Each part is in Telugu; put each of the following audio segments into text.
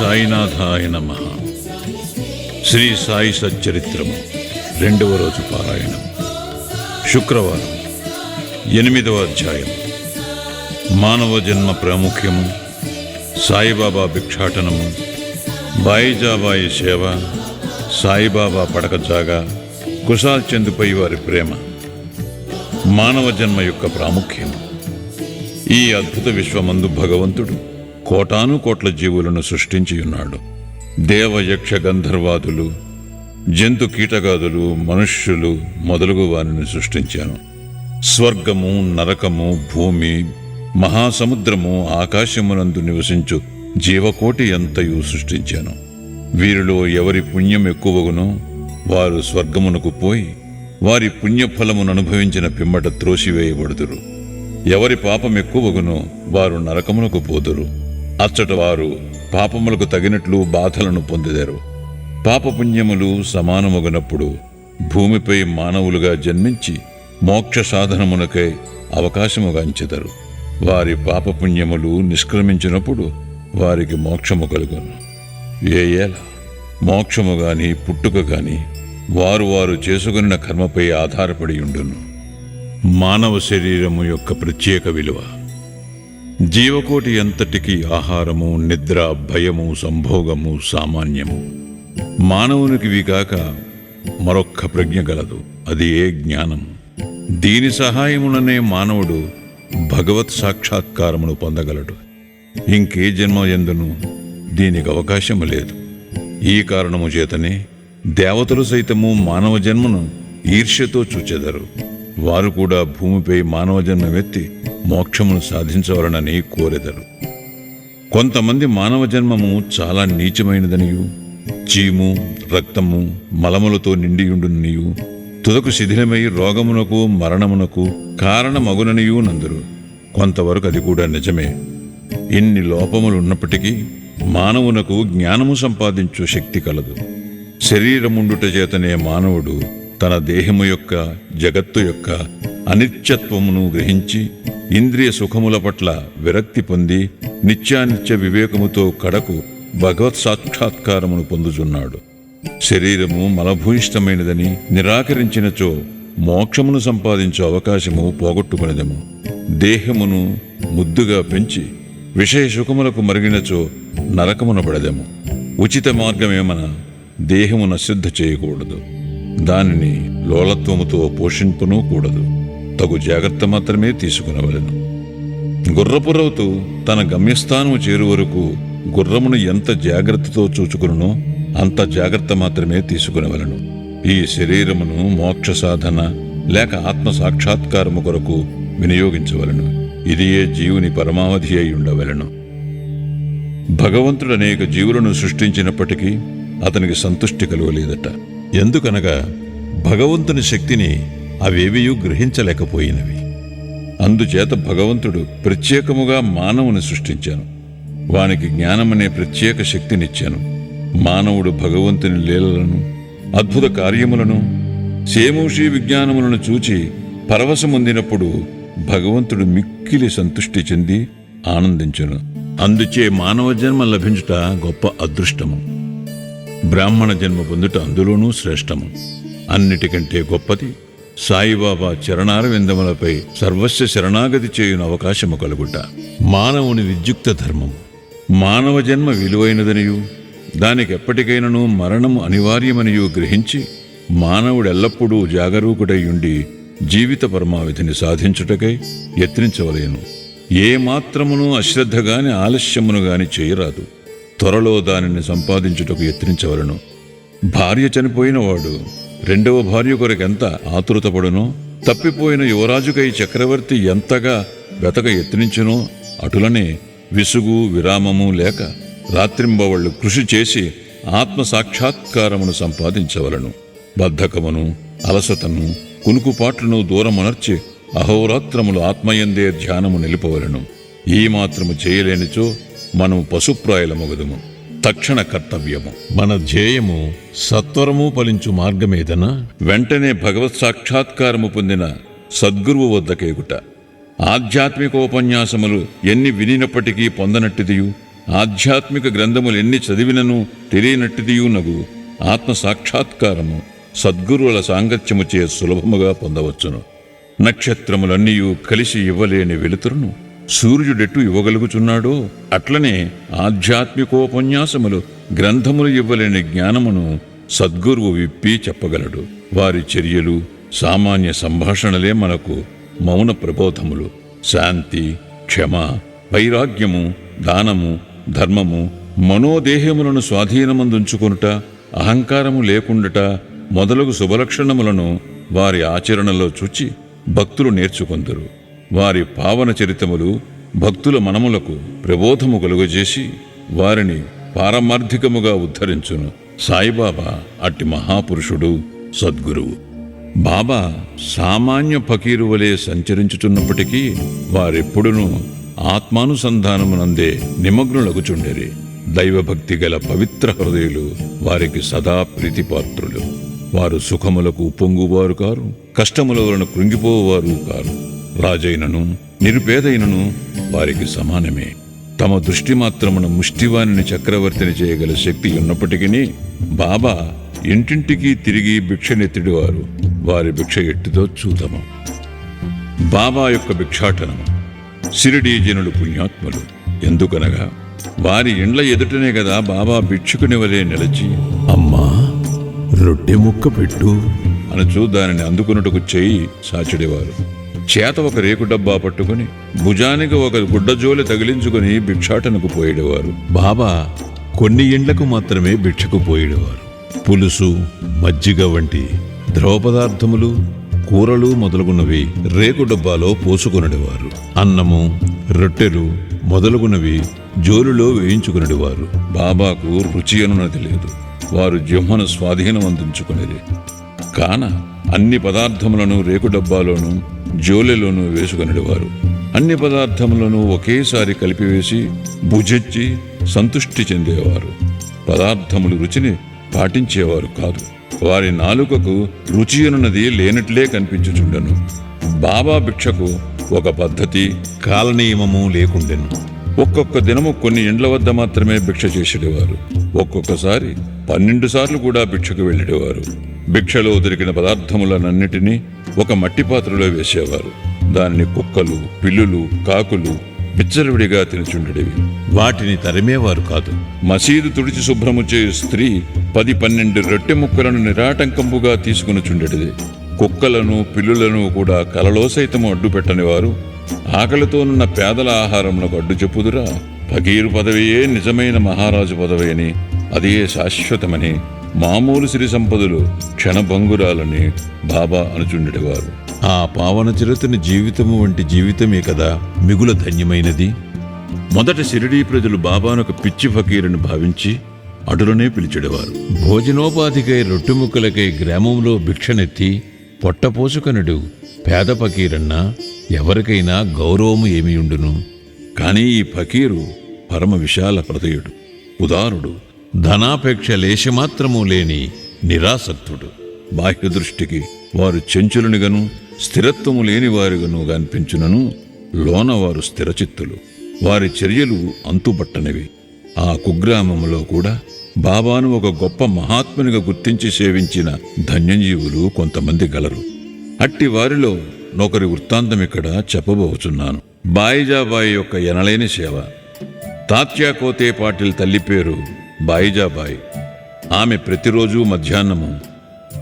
సాయినాథాయ నమః. శ్రీ సాయి సచ్చరిత్రము 2వ రోజు పారాయణం. శుక్రవారం 8వ అధ్యాయం. మానవ జన్మ ప్రాముఖ్యము, సాయిబాబా భిక్షాటనము, బాయిజాబాయి సేవ, సాయిబాబా పడక జాగా, కుశాల్ చందుపై వారి ప్రేమ. మానవ జన్మ యొక్క ప్రాముఖ్యం. ఈ అద్భుత విశ్వమందు భగవంతుడు కోటాను కోట్ల జీవులను సృష్టించి ఉన్నాడు. దేవ యక్ష గంధర్వాదులు, జంతు కీటగాదులు, మనుష్యులు మొదలగు వారిని సృష్టించాను. స్వర్గము, నరకము, భూమి, మహాసముద్రము, ఆకాశమునందు నివసించు జీవకోటి ఎంతయు సృష్టించాను. వీరిలో ఎవరి పుణ్యం ఎక్కువగునో వారు స్వర్గమునకు పోయి వారి పుణ్యఫలమును అనుభవించిన పిమ్మట త్రోసివేయబడుదురు. ఎవరి పాపం ఎక్కువగునో వారు నరకమునకు పోదురు. అచ్చట వారు పాపములకు తగినట్లు బాధలను పొందెదరు. పాపపుణ్యములు సమానమగునప్పుడు భూమిపై మానవులుగా జన్మించి మోక్ష సాధనమునకై అవకాశముగాంచెదరు. వారి పాపపుణ్యములు నిష్క్రమించినప్పుడు వారికి మోక్షము కలుగును. ఏలా మోక్షము గాని పుట్టుక గాని వారు చేసుకున్న కర్మపై ఆధారపడి ఉండును. మానవ శరీరము యొక్క ప్రత్యేక విలువ. జీవకోటి ఎంతటికి ఆహారము, నిద్ర, భయము, సంభోగము సామాన్యము. మానవునికి కాక మరొక్క ప్రజ్ఞ గలదు, అది ఏ జ్ఞానం. దీని సహాయముననే మానవుడు భగవత్ సాక్షాత్కారమును పొందగలడు. ఇంకే జన్మ ఎందును దీనికి అవకాశము లేదు. ఈ కారణము చేతనే దేవతలు సైతము మానవ జన్మను ఈర్ష్యతో చూచెదరు. వారు కూడా భూమిపై మానవ జన్మమెత్తి మోక్షమును సాధించవలనని కోరెదరు. కొంతమంది మానవ జన్మము చాలా నీచమైనదనియు, చీము, రక్తము, మలములతో నిండియుండునియు, తుదకు శిథిలమై రోగమునకు మరణమునకు కారణమగుననియూ నందురు. కొంతవరకు అది కూడా నిజమే. ఇన్ని లోపములున్నప్పటికీ మానవునకు జ్ఞానము సంపాదించు శక్తి కలదు. శరీరముండుట చేతనే మానవుడు తన దేహము యొక్క, జగత్తు యొక్క అనిత్యత్వమును గ్రహించి ఇంద్రియ సుఖముల పట్ల విరక్తి పొంది నిత్యానిత్య వివేకముతో కడకు భగవత్ సాక్షాత్కారమును పొందుచున్నాడు. శరీరము మలభూయిష్టమైనదని నిరాకరించినచో మోక్షమును సంపాదించే అవకాశము పోగొట్టుకునేదము. దేహమును ముద్దుగా పెంచి విషయ సుఖములకు మరిగినచో నరకమున పడదము. ఉచిత మార్గమేమన దేహమును అశ్రద్ధ చేయకూడదు. దానిని లోలత్వముతో పోషింపనూ కూడదు. తగు జాగ్రత్త మాత్రమే తీసుకునవలెను. గుర్రపురవుతూ తన గమ్యస్థానము చేరు వరకు గుర్రమును ఎంత జాగ్రత్తతో చూచుకునో అంత జాగ్రత్త మాత్రమే తీసుకునవలెను. ఈ శరీరమును మోక్ష సాధన లేక ఆత్మ సాక్షాత్కారము కొరకు వినియోగించవలెను. ఇదియే జీవుని పరమావధి అయి ఉండవలెను. భగవంతుడు అనేక జీవులను సృష్టించినప్పటికీ అతనికి సంతుష్టి కలుగలేదట. ఎందుకనగా భగవంతుని శక్తిని అవేవియూ గ్రహించలేకపోయినవి. అందుచేత భగవంతుడు ప్రత్యేకముగా మానవుని సృష్టించాను. వానికి జ్ఞానమనే ప్రత్యేక శక్తినిచ్చాను. మానవుడు భగవంతుని లీలలను, అద్భుత కార్యములను, సేమూషి విజ్ఞానములను చూచి పరవశముందినప్పుడు భగవంతుడు మిక్కిలి సంతుష్టి చెంది ఆనందించును. అందుచే మానవ జన్మ లభించుట గొప్ప అదృష్టము. బ్రాహ్మణ జన్మ పొందుట అందులోనూ శ్రేష్టము. అన్నిటికంటే గొప్పది సాయిబాబా చరణారవిందములపై సర్వస్వ శరణాగతి చేయున అవకాశము కలుగుట. మానవుని విద్యుక్త ధర్మము. మానవ జన్మ విలువైనదనియు దానికి ఎప్పటికైనను మరణము అనివార్యమనియు గ్రహించి మానవుడెల్లప్పుడూ జాగరూకుడై ఉండి జీవిత పరమావధిని సాధించుటకై యత్నించవలేను. ఏ మాత్రమును అశ్రద్ధగాని ఆలస్యమును గాని చేయరాదు. త్వరలో దానిని సంపాదించుటకు యత్నించవలను. భార్య చనిపోయినవాడు రెండవ భార్య కొరకెంత ఆతురతపడునో, తప్పిపోయిన యువరాజుకై చక్రవర్తి ఎంతగా వెతక యత్నించునో, అటులనే విసుగు విరామము లేక రాత్రింబవళ్లు కృషి చేసి ఆత్మ సాక్షాత్కారమును సంపాదించవలను. బద్ధకమును, అలసతను, కునుకుపాట్లను దూరమునర్చి అహోరాత్రములు ఆత్మయందే ధ్యానము నిలుపవలను. ఈ మాత్రము చేయలేనిచో మనము పశుప్రాయులమగుదుము. తక్షణ కర్తవ్యము. మన ధ్యేయము సత్వరము ఫలించు మార్గమేదనా వెంటనే భగవత్ సాక్షాత్కారము పొందిన సద్గురువు వద్దకేగుట. ఆధ్యాత్మికోపన్యాసములు ఎన్ని వినినప్పటికీ పొందనట్టిదియు ఆధ్యాత్మిక గ్రంథములు ఎన్ని చదివినను తెలియనట్టిదియునగు ఆత్మ సాక్షాత్కారము సద్గురువుల సాంగత్యముచే సులభముగా పొందవచ్చును. నక్షత్రములన్నీయూ కలిసి ఇవ్వలేని వెలుతురును సూర్యుడెట్టు ఇవ్వగలుగుచున్నాడో అట్లనే ఆధ్యాత్మికోపన్యాసములు గ్రంథములు ఇవ్వలేని జ్ఞానమును సద్గురువు విప్పి చెప్పగలడు. వారి చర్యలు సామాన్య సంభాషణలే మనకు మౌన ప్రబోధములు. శాంతి, క్షమ, వైరాగ్యము, దానము, ధర్మము, మనోదేహములను స్వాధీనమందుంచుకొనుట, అహంకారము లేకుండట మొదలగు శుభలక్షణములను వారి ఆచరణలో చూచి భక్తులు నేర్చుకొందురు. వారి పావన చరితములు భక్తుల మనములకు ప్రబోధము కలుగజేసి వారిని పారమార్థికముగా ఉద్ధరించును. సాయిబాబా అట్టి మహాపురుషుడు, సద్గురువు. బాబా సామాన్య ఫకీరు వలె సంచరించుచున్నప్పటికీ వారెప్పుడునూ ఆత్మానుసంధానమునందే నిమగ్నులగుచుండెరి. దైవభక్తి గల పవిత్ర హృదయులు వారికి సదా ప్రీతిపాత్రులు. వారు సుఖములకు పొంగువారు కారు, కష్టముల వలన కృంగిపోవారు కారు. రాజైనను నిరుపేదైనను వారికి సమానమే. తమ దృష్టి మాత్రమున ముష్టివాణిని చక్రవర్తిని చేయగల శక్తి ఉన్నప్పటికీ బాబా ఇంటింటికి తిరిగి భిక్షనెత్తిడివారు. వారి భిక్ష ఎట్టిదో చూద్దాము. బాబా యొక్క భిక్షాటనము. షిరిడీ జనులు పుణ్యాత్ములు. ఎందుకనగా వారి ఇండ్ల ఎదుటనే కదా బాబా భిక్షుకుని వలె నిలచి, అమ్మా రొట్టె ముక్క పెట్టు అనచూ దానిని అందుకున్నట్టుకు చేయి సాచిడేవారు. చేత ఒక రేకు డబ్బా పట్టుకుని భుజానికి ఒక గుడ్డజోలి తగిలించుకుని భిక్షాటనకు పోయేవారు. బాబా కొన్ని ఇండ్లకు మాత్రమే భిక్షకు పోయేవారు. పులుసు, మజ్జిగ వంటి ద్రవ పదార్థములు, కూరలు మొదలగున్నవి రేకు డబ్బాలో పోసుకొనడివారు. అన్నము, రొట్టెలు మొదలగునవి జోలులో వేయించుకునేవారు. బాబాకు రుచి అనున్నది లేదు. వారు జిహ్మను స్వాధీనం అందించుకునేది కాన అన్ని పదార్థములను రేకు డబ్బాలోనూ జోలెలోనూ వేసుకునేవారు. అన్ని పదార్థములను ఒకేసారి కలిపివేసి భుజించి సంతుష్టి చెందేవారు. పదార్థములు రుచిని పాటించేవారు కాదు. వారి నాలుకకు రుచి అనున్నది లేనట్లే కనిపించుచుండెను. బాబా భిక్షకు ఒక పద్ధతి, కాలనియమము లేకుండెను. ఒక్కొక్క దినము కొన్ని ఇండ్ల వద్ద మాత్రమే భిక్ష చేసేవారు. ఒక్కొక్కసారి 12 సార్లు కూడా భిక్షకు వెళ్ళేవారు. భిక్షలో దొరికిన పదార్థములనన్నిటినీ ఒక మట్టి పాత్రలో వేసేవారు. దానిని కుక్కలు, పిల్లులు, కాకులు బిచ్చలవిడిగా తినుచుండేవి. వాటిని తరిమేవారు కాదు. మసీదు తుడిచి శుభ్రము చేయు స్త్రీ 10-12 రొట్టె ముక్కలను నిరాటంకంపుగా తీసుకునిచుండేది. కుక్కలను, పిల్లులను కూడా కలలో సైతము అడ్డు పెట్టనివారు. ఆకలితోనున్న పేదల ఆహారమునకు అడ్డు చెప్పుదురా? ఫకీరు పదవియే నిజమైన మహారాజు పదవి అని, అదే శాశ్వతమని, మామూలు సిరి సంపదలు క్షణభంగురాలని బాబా అనుచుండేవారు. ఆ పావన చిరతని జీవితము వంటి జీవితమే కదా మిగుల ధన్యమైనది. మొదట షిరిడీ ప్రజలు బాబాను ఒక పిచ్చి ఫకీరుని భావించి అటులనే పిలిచెడవారు. భోజనోపాధికై రొట్టెముక్కలకై గ్రామంలో భిక్షనెత్తి పొట్టపోసుకనుడు పేద ఫకీరన్నా ఎవరికైనా గౌరవము ఏమియుండును. కాని ఈ ఫకీరు పరమ విశాల హృదయుడు, ఉదారుడు, ధనాపేక్ష లేశమాత్రము లేని నిరాసక్తుడు. బాహ్య దృష్టికి వారు చెంచులనిగను స్థిరత్వము లేని వారుగాను కనిపించునను లోన వారు స్థిరచిత్తులు. వారి చర్యలు అంతుబట్టనివి. ఆ కుగ్రామంలో కూడా బాబాను ఒక గొప్ప మహాత్మునిగా గుర్తించి సేవించిన ధన్యజీవులు కొంతమంది గలరు. అట్టి వారిలో నొకరి వృత్తాంతం ఇక్కడ చెప్పబోచున్నాను. బాయిజాబాయి యొక్క ఎనలేని సేవ. తాత్యా కోతే పాటిల్ తల్లి పేరు బాయిజాబాయి. ఆమె ప్రతిరోజు మధ్యాహ్నము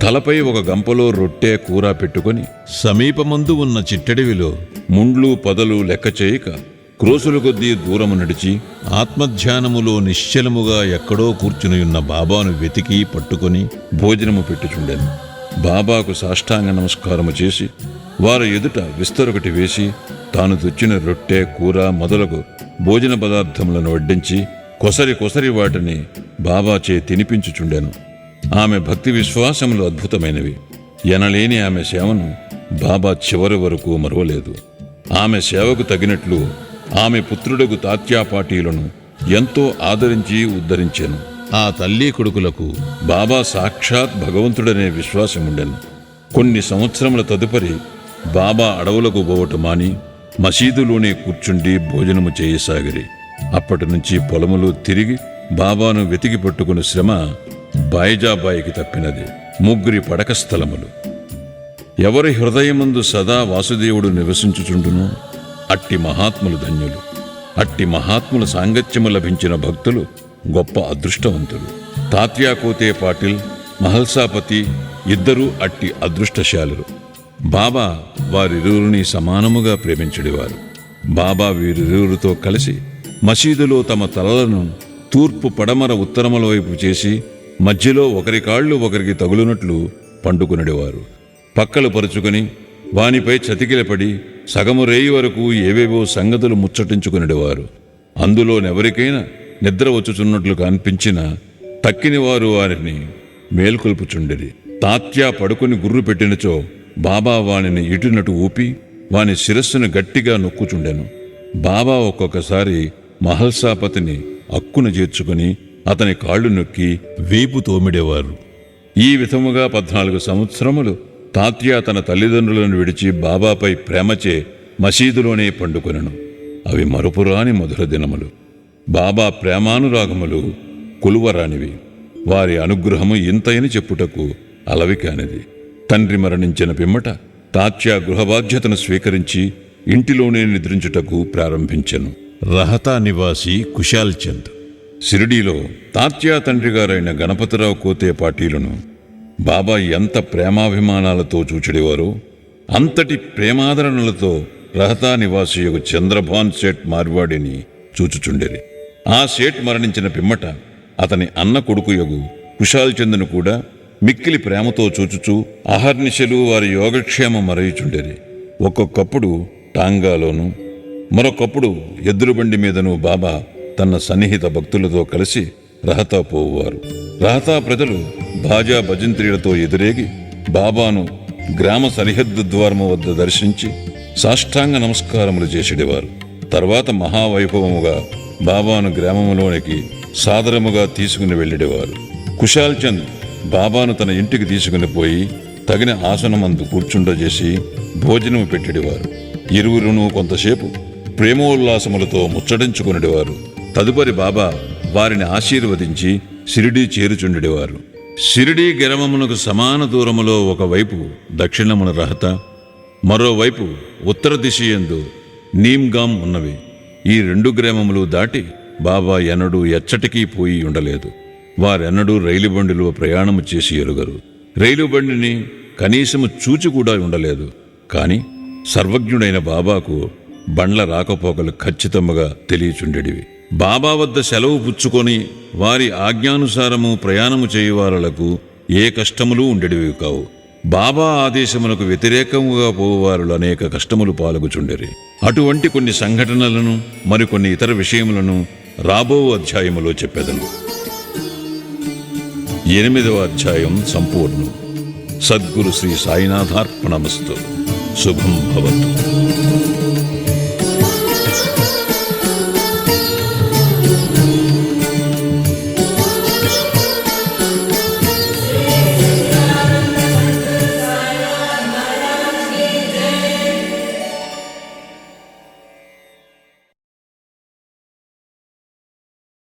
తలపై ఒక గంపలో రొట్టె, కూర పెట్టుకొని సమీపమందు ఉన్న చిట్టడివిలో ముండ్లు పొదలు లెక్క చేయక క్రోసుల కొద్దీ దూరము నడిచి ఆత్మధ్యానములో నిశ్చలముగా ఎక్కడో కూర్చునియున్న బాబాను వెతికి పట్టుకొని భోజనము పెట్టుచుండెను. బాబాకు సాష్టాంగ నమస్కారము చేసి వారి ఎదుట విస్తరొకటి వేసి తాను తెచ్చిన రొట్టె, కూర మొదలగు భోజన పదార్థములను వడ్డించి కొసరి వాటిని బాబాచే తినిపించుచుండెను. ఆమె భక్తి విశ్వాసములు అద్భుతమైనవి. ఎనలేని ఆమె సేవను బాబా చివరి వరకు మరువలేదు. ఆమె సేవకు తగినట్లు ఆమె పుత్రుడకు తాత్యా పాటీలను ఎంతో ఆదరించి ఉద్ధరించెను. ఆ తల్లి కొడుకులకు బాబా సాక్షాత్ భగవంతుడనే విశ్వాసముండెను. కొన్ని సంవత్సరముల తదుపరి బాబా అడవులకు పోవటం మాని మసీదులోనే కూర్చుండి భోజనము చేయసాగిరి. అప్పటి నుంచి పొలములో తిరిగి బాబాను వెతికి పట్టుకుని శ్రమ బాయిజాబాయికి తప్పినది. 3 పడక స్థలములు. ఎవరి హృదయమందు సదా వాసుదేవుడు నివసించుచుండునో అట్టి మహాత్ములు ధన్యులు. అట్టి మహాత్ముల సాంగత్యము లభించిన భక్తులు గొప్ప అదృష్టవంతులు. తాత్యా కోతే పాటిల్, మహల్సాపతి ఇద్దరూ అట్టి అదృష్టశాలురు. బాబా వారిరువురిని సమానముగా ప్రేమించుడివారు. బాబా వీరిరువురితో కలిసి మసీదులో తమ తలలను తూర్పు, పడమర, ఉత్తరముల వైపు చేసి మధ్యలో ఒకరి కాళ్ళు ఒకరికి తగులునట్లు పండుకునడివారు. పక్కలు పరుచుకుని వానిపై చతికిలపడి సగము రేయి వరకు ఏవేవో సంగతులు ముచ్చటించుకునేవారు. అందులోనెవరికైనా నిద్ర వచ్చుచున్నట్లు కనిపించినా తక్కిన వారు వారిని మేల్కొల్పుచుండిరి. తాత్యా పడుకుని గుర్రు పెట్టినచో బాబా వానిని ఇటునటు ఊపి వాని శిరస్సును గట్టిగా నొక్కుచుండెను. బాబా ఒక్కొక్కసారి మహల్సాపతిని అక్కున చేర్చుకుని అతని కాళ్ళు నొక్కి వీపు తోమిడేవారు. ఈ విధముగా 14 సంవత్సరములు తాత్యా తన తల్లిదండ్రులను విడిచి బాబాపై ప్రేమచే మసీదులోనే పండుకొనెను. అవి మరుపురాని మధుర దినములు. బాబా ప్రేమానురాగములు కొలువరానివి. వారి అనుగ్రహము ఇంతయని చెప్పుటకు అలవి కానిది. తండ్రి మరణించిన పిమ్మట తాత్యా గృహబాధ్యతను స్వీకరించి ఇంటిలోనే నిద్రించుటకు ప్రారంభించెను. రహతా నివాసి కుశాల్ చంద్. షిరిడీలో తాత్యా తండ్రిగారైన గణపతిరావు కోతే పాటీలును బాబా ఎంత ప్రేమాభిమానాలతో చూచెడివారో అంతటి ప్రేమాదరణలతో రహతా నివాసియగు చంద్రభాన్ సేట్ మార్వాడిని చూచుచుండెరి. ఆ సేట్ మరణించిన పిమ్మట అతని అన్న కొడుకుయగు కుశాల్ చంద్ను కూడా మిక్కిలి ప్రేమతో చూచుచూ అహర్నిశలు వారి యోగక్షేమం మరయుచుండెరి. ఒక్కొక్కప్పుడు టాంగాలోను, మరొకప్పుడు ఎద్దులబండి మీదను బాబా తన సన్నిహిత భక్తులతో కలిసి రహతా పోవువారు. రహతా ప్రజలు భాజా భజంత్రీలతో ఎదురేగి బాబాను గ్రామ సరిహద్దు ద్వారము వద్ద దర్శించి సాష్టాంగ నమస్కారములు చేసేవారు. తర్వాత మహావైభవముగా బాబాను గ్రామములోనికి సాదరముగా తీసుకుని వెళ్ళేవారు. కుశాల్ చంద్ బాబాను తన ఇంటికి తీసుకుని పోయి తగిన ఆసనమందు కూర్చుండజేసి భోజనము పెట్టేవారు. ఇరువురును కొంతసేపు ప్రేమోల్లాసములతో ముచ్చటించుకునేవారు. తదుపరి బాబా వారిని ఆశీర్వదించి షిరిడీ చేరుచుండెడివారు. షిరిడీ గ్రామమునకు సమాన దూరములో ఒకవైపు దక్షిణమున రహత, మరోవైపు ఉత్తర దిశయందు నీమ్గాం ఉన్నవి. ఈ 2 గ్రామములు దాటి బాబా ఎన్నడూ ఎచ్చటికీ పోయి ఉండలేదు. వారెన్నడూ రైలు బండిలో ప్రయాణము చేసి ఎరుగరు. రైలు బండిని కనీసము చూచి కూడా ఉండలేదు. కాని సర్వజ్ఞుడైన బాబాకు బండ్ల రాకపోకలు ఖచ్చితముగా తెలియచుండెడివి. బాబా వద్ద సెలవు పుచ్చుకొని వారి ఆజ్ఞానుసారము ప్రయాణము చేయువారులకు ఏ కష్టములు ఉండేటివి కావు. బాబా ఆదేశములకు వ్యతిరేకముగా పోవారులు అనేక కష్టములు పాల్గొచుండెరి. అటువంటి కొన్ని సంఘటనలను మరికొన్ని ఇతర విషయములను రాబో అధ్యాయములో చెప్పెదను. 8వ అధ్యాయం సంపూర్ణం. సద్గురు శ్రీ సాయినాథార్పణమస్తు. శుభం భవతు.